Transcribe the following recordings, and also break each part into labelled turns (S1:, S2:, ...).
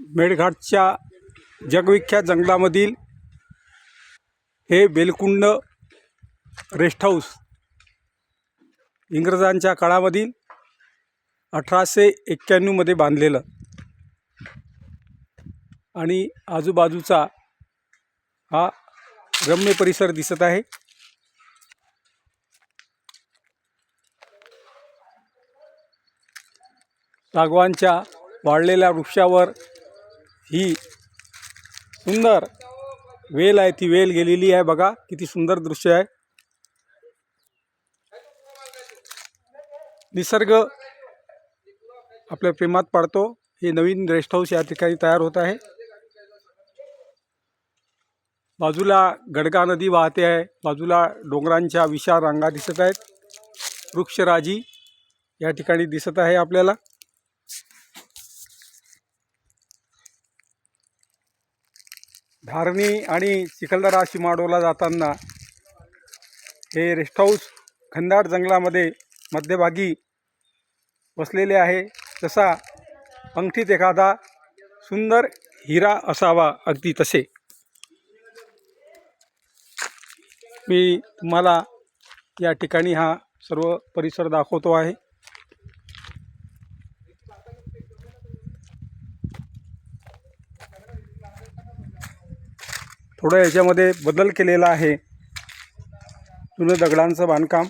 S1: मेळघाटच्या जगविख्यात जंगलामधील हे Belkund rest house इंग्रजांच्या काळामधील 1891 मध्ये बांधलेलं आणि आजूबाजूचा हा रम्य परिसर दिसत आहे। सागवानच्या वाढलेल्या वृक्षावर ही सुंदर वेल आहे, ती वेल गेलेली आहे। बघा किती सुंदर दृश्य आहे। निसर्ग आपल्या प्रेमात पडतो। हे नवीन रेस्ट हाऊस या ठिकाणी तयार होत आहे। बाजूला गडगा नदी वाहते आहे, बाजूला डोंगरांच्या विशाल रांगा दिसत आहेत। वृक्षराजी या ठिकाणी दिसत आहे आपल्याला। धारणी आणि चिखलदरा सीमाडोला जाताना हे रेस्ट हाऊस घनदाट जंगलामध्ये मध्यभागी वसलेले आहे। तसा अंगठीत एखादा सुंदर हिरा असावा, अगदी तसे। मी तुम्हाला या ठिकाणी हा सर्व परिसर दाखवतो आहे। थोडं याच्यामध्ये बदल केलेला आहे, जुनं दगडांचं बांधकाम।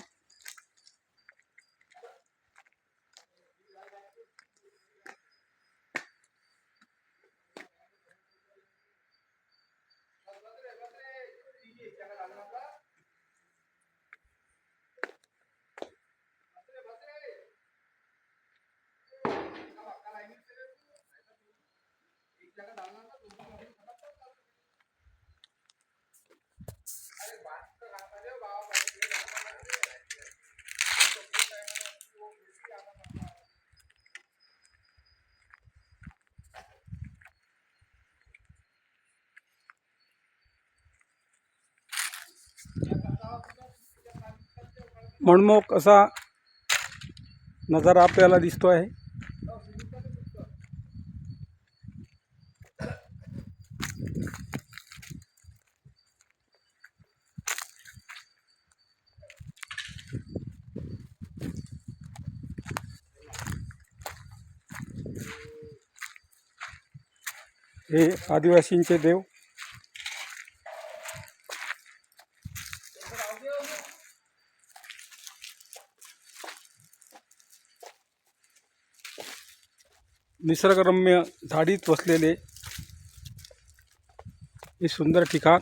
S1: मनमोहक असा नजारा आपल्याला दिसतो आहे। हे आदिवासींचे देव। निसर्गरम्य झाडीत वसलेले हे सुंदर ठिकाण।